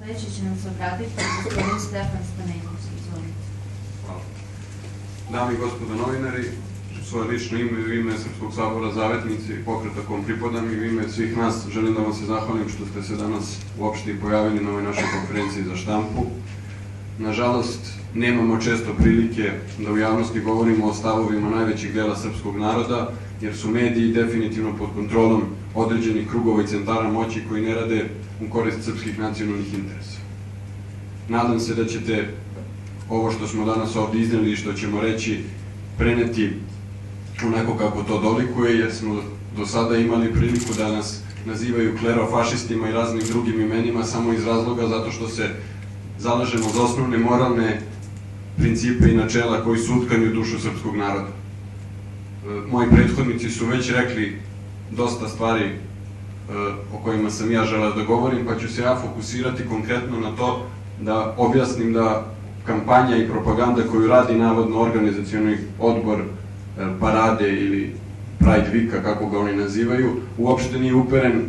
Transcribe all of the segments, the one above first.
Sledeći će nam se obratiti gospodin Stefan Stamenkovski. Izvolite. Hvala. Dame i gospodo novinari, svoje lično ime i u ime Srpskog sabora Zavetnici i pokreta kom pripadam i u ime svih nas želim da vam se zahvalim što ste se danas uopšte i pojavili na ovoj našoj konferenciji za štampu. Nažalost, nemamo često prilike da u javnosti govorimo o stavovima najvećeg dela srpskog naroda, jer su mediji definitivno pod kontrolom određenih krugova i centara moći koji ne rade u korist srpskih nacionalnih interesa. Nadam se da ćete ovo što smo danas ovde izneli i što ćemo reći preneti onako kako to dolikuje, jer smo do sada imali priliku da nas nazivaju klerofašistima i raznim drugim imenima samo iz razloga zato što se zalažemo za osnovne moralne principe i načela koji su utkani u dušu srpskog naroda. Moji prethodnici su već rekli dosta stvari o kojima sam ja želeo da govorim, pa ću se ja fokusirati konkretno na to da objasnim da kampanja i propaganda koju radi navodno organizacioni odbor Parade ili Pride Weeka, kako ga oni nazivaju, uopšte nije uperen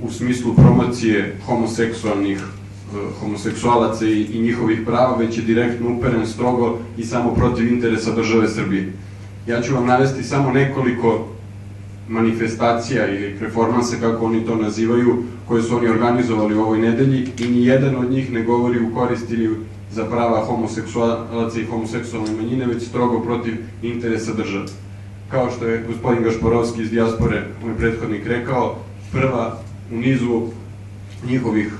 u smislu promocije homoseksualaca i njihovih prava, već je direktno uperen strogo i samo protiv interesa države Srbije. Ja ću vam navesti samo nekoliko manifestacija ili performanse, kako oni to nazivaju, koje su oni organizovali u ovoj nedelji i nijedan od njih ne govori u korist ili za prava homoseksualaca i homoseksualne manjine, već strogo protiv interesa države. Kao što je gospodin Gašparovski iz dijaspore, moj prethodnik, rekao, prva u nizu njihovih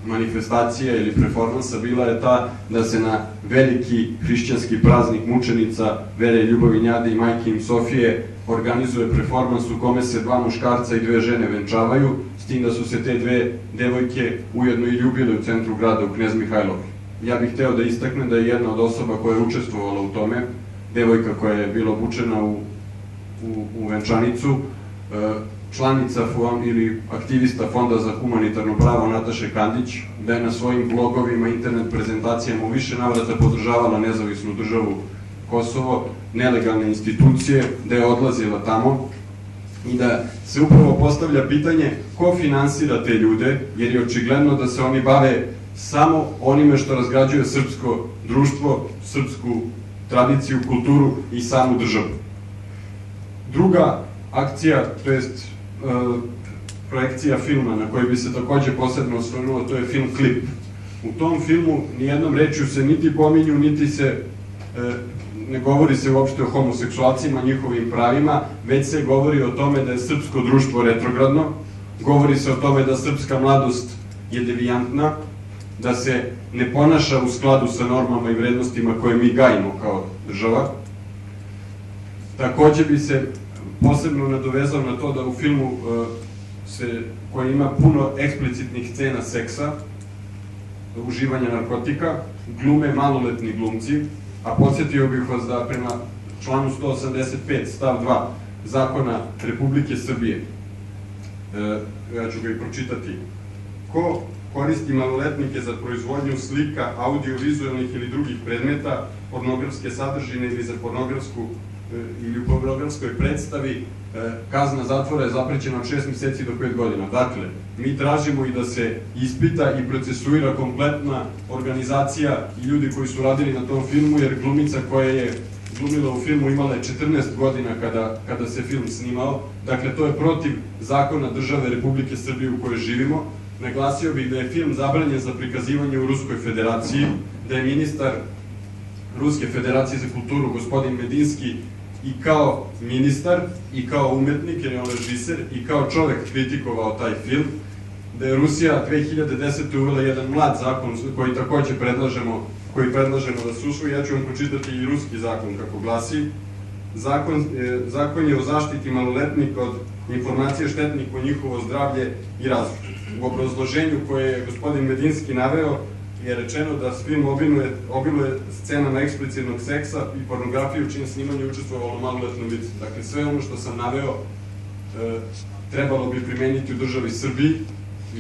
manifestacija ili performansa bila je ta da se na veliki hrišćanski praznik mučenica Vere, Ljubavi, Njade i majke im Sofije organizuje performans u kome se dva muškarca i dve žene venčavaju, s tim da su se te dve devojke ujedno i ljubile u centru grada u Knez Mihajlovki. Ja bih hteo da istaknem da je jedna od osoba koja je učestvovala u tome, devojka koja je bila obučena u venčanicu, članica ili aktivista Fonda za humanitarno pravo Nataše Kandić, da je na svojim blogovima, internet prezentacijama u više navrata podržavala nezavisnu državu Kosovo, nelegalne institucije, da je odlazila tamo i da se upravo postavlja pitanje ko finansira te ljude, jer je očigledno da se oni bave samo onime što razgrađuje srpsko društvo, srpsku tradiciju, kulturu i samu državu. Druga akcija, to jest projekcija filma na koji bi se takođe posebno osvrnulo, to je film Klip. U tom filmu nijednom rečju se niti pominju, niti se ne govori se uopšte o homoseksualcima, njihovim pravima, već se govori o tome da je srpsko društvo retrogradno, govori se o tome da srpska mladost je devijantna, da se ne ponaša u skladu sa normama i vrednostima koje mi gajimo kao država. Takođe bi se posebno nadovezao na to da u filmu koji ima puno eksplicitnih scena seksa, uživanja narkotika, glume maloletni glumci, a podsjetio bih vas da prema članu 185 stav 2 Zakona Republike Srbije, ja ću ga i pročitati, ko koristi maloletnike za proizvodnju slika, audio-vizualnih ili drugih predmeta, pornografske sadržine ili za pornografsku ili u pornografskoj predstavi, kazna zatvora je zaprećena od 6 meseci do 5 godina. Dakle, mi tražimo i da se ispita i procesuira kompletna organizacija i ljudi koji su radili na tom filmu, jer glumica koja je glumila u filmu imala je 14 godina kada se film snimao. Dakle, to je protiv zakona države Republike Srbije u kojoj živimo. Naglasio bih da je film zabranjen za prikazivanje u Ruskoj federaciji, da je ministar Ruske federacije za kulturu, gospodin Medinski, i kao ministar, i kao umetnik, jer je on režiser, i kao čovek kritikovao taj film, da je Rusija 2010. uvela jedan mlad zakon koji takođe predlažemo da se usvoji. Ja ću vam pročitati i ruski zakon kako glasi. Zakon je o zaštiti maloletnika od informacije štetnih po njihovo zdravlje i razvoj. U obrazloženju koje je gospodin Medinski naveo je rečeno da film obiluje scenama eksplicitnog seksa i pornografije u čijem snimanju učestvovalo maloletno lice. Dakle, sve ono što sam naveo trebalo bi primeniti u državi Srbiji,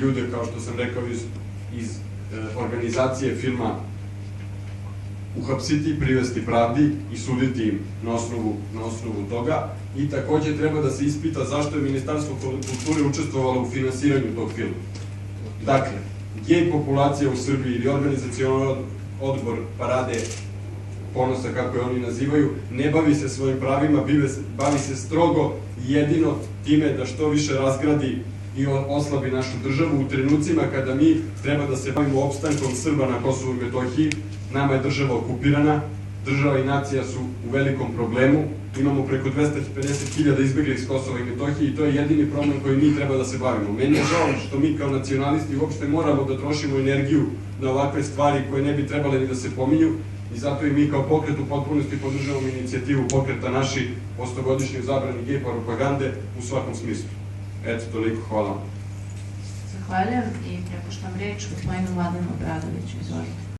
ljude, kao što sam rekao, iz organizacije filma uhapsiti, privesti pravdi i suditi im na osnovu toga. I takođe treba da se ispita zašto je Ministarstvo kulture učestvovalo u finansiranju tog filma. Dakle, gej populacija u Srbiji ili organizacioni odbor Parade ponosa, kako je oni nazivaju, ne bavi se svojim pravima, bavi se strogo i jedino time da što više razgradi i oslabi našu državu u trenucima kada mi treba da se bavimo opstankom Srba na Kosovu i Metohiji. Nama je država okupirana, država i nacija su u velikom problemu, imamo preko 250.000 izbeglih s Kosova i Metohije i to je jedini problem koji mi treba da se bavimo. Meni je žao što mi kao nacionalisti uopšte moramo da trošimo energiju na ovakve stvari koje ne bi trebale ni da se pominju i zato i mi kao pokret u potpunosti podržavamo inicijativu pokreta naši o 100-godišnjoj zabrani gej propagande u svakom smislu. Eto, toliko, hvala vam. Zahvaljujem i prepuštam reč gospodinu Vladanu Obradoviću. Izvolite.